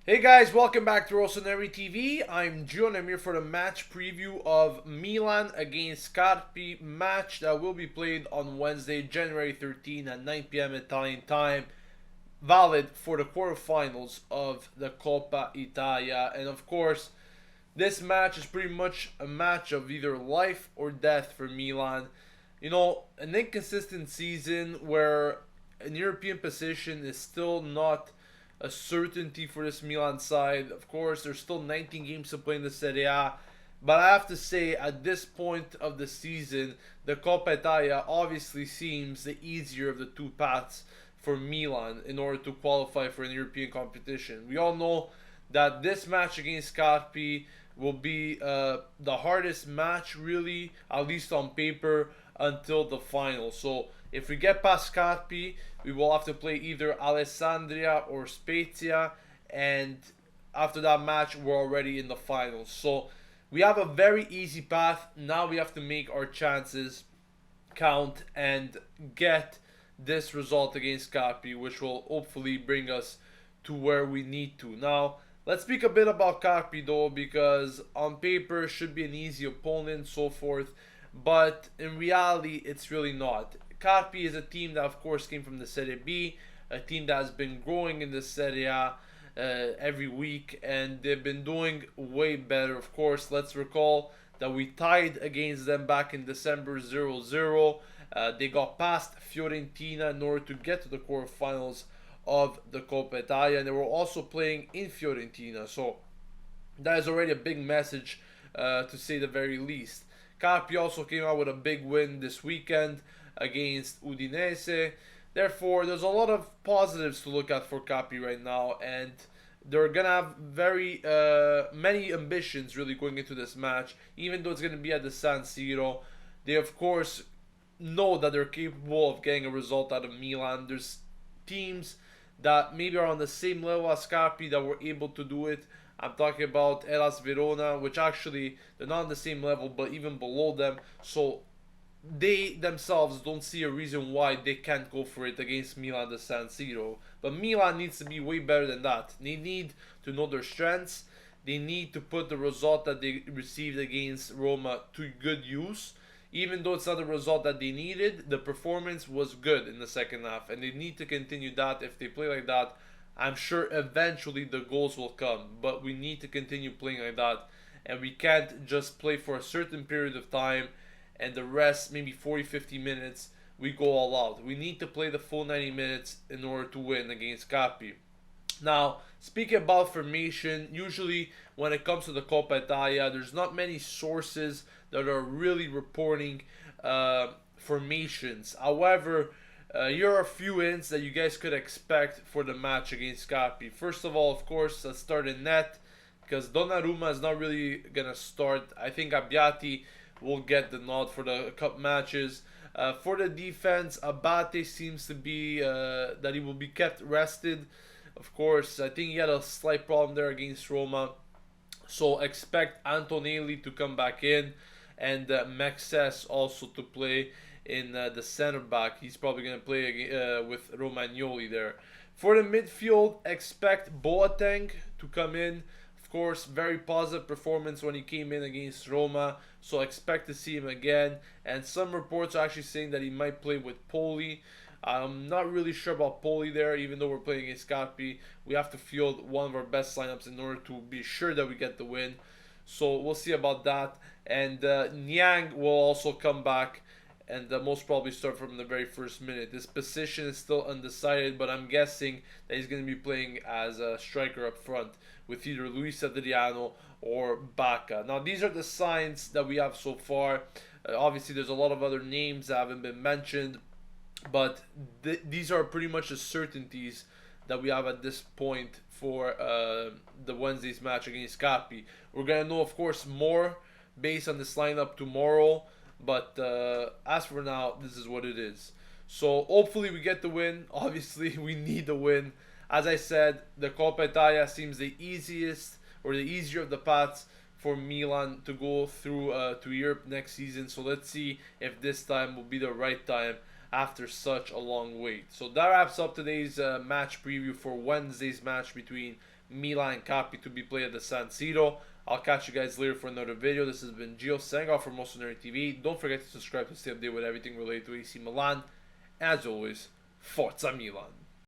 Hey guys, welcome back to Rossoneri TV. I'm Gio and I'm here for the match preview of Milan against Carpi match that will be played on Wednesday, January 13 at 9 p.m. Italian time, valid for the quarterfinals of the Coppa Italia. And of course, this match is pretty much a match of either life or death for Milan. You know, an inconsistent season where an European position is still not a certainty for this Milan side. Of course, there's still 19 games to play in the Serie A. But I have to say, at this point of the season, the Coppa Italia obviously seems the easier of the two paths for Milan in order to qualify for an European competition. We all know that this match against Carpi will be the hardest match, really, at least on paper, until the final. So if we get past Carpi, we will have to play either Alessandria or Spezia, and after that match, we're already in the finals. So we have a very easy path. Now we have to make our chances count and get this result against Carpi, which will hopefully bring us to where we need to. Now, let's speak a bit about Carpi though, because on paper it should be an easy opponent, so forth, but in reality it's really not. Carpi is a team that of course came from the Serie B, a team that has been growing in the Serie A every week, and they've been doing way better. Of course, let's recall that we tied against them back in December 0-0. They got past Fiorentina in order to get to the quarterfinals of the Coppa Italia, and they were also playing in Fiorentina, so that is already a big message, to say the very least. Carpi also came out with a big win this weekend against Udinese. Therefore, there's a lot of positives to look at for Carpi right now, and they're gonna have very many ambitions really going into this match. Even though it's gonna be at the San Siro, they of course know that they're capable of getting a result out of Milan. There's teams that maybe are on the same level as Carpi that were able to do it. I'm talking about Hellas Verona, which actually they're not on the same level, but even below them. So they themselves don't see a reason why they can't go for it against Milan the San Siro. But Milan needs to be way better than that. They need to know their strengths. They need to put the result that they received against Roma to good use. Even though it's not the result that they needed, the performance was good in the second half, and they need to continue that. If they play like that, I'm sure eventually the goals will come, but we need to continue playing like that, and we can't just play for a certain period of time and the rest, maybe 40-50 minutes, we go all out. We need to play the full 90 minutes in order to win against Capi. Now, speaking about formation, usually when it comes to the Coppa Italia, there's not many sources that are really reporting formations. However, here are a few hints that you guys could expect for the match against Carpi. First of all, of course, let's start in net, because Donnarumma is not really going to start. I think Abbiati will get the nod for the cup matches. For the defense, Abate seems to be that he will be kept rested. Of course, I think he had a slight problem there against Roma. So expect Antonelli to come back in, and Mexes also to play in the center back. He's probably going to play with Romagnoli there. For the midfield, expect Boateng to come in. Of course, very positive performance when he came in against Roma, so expect to see him again. And some reports are actually saying that he might play with Poli. I'm not really sure about Poli there, even though we're playing against Carpi. We have to field one of our best lineups in order to be sure that we get the win. So we'll see about that. And Niang will also come back and most probably start from the very first minute. This position is still undecided, but I'm guessing that he's going to be playing as a striker up front with either Luis Adriano or Baca. Now, these are the signs that we have so far. Obviously, there's a lot of other names that haven't been mentioned, but these are pretty much the certainties that we have at this point for the Wednesday's match against Carpi. We're going to know, of course, more based on this lineup tomorrow, but as for now, this is what it is. So hopefully we get the win. Obviously, we need the win. As I said, the Coppa Italia seems the easiest or the easier of the paths for Milan to go through to Europe next season. So let's see if this time will be the right time after such a long wait. So that wraps up today's match preview for Wednesday's match between Milan-Carpi to be played at the San Siro. I'll catch you guys later for another video. This has been Gio signing off from Rossoneri TV. Don't forget to subscribe to stay updated with everything related to AC Milan. As always, Forza Milan.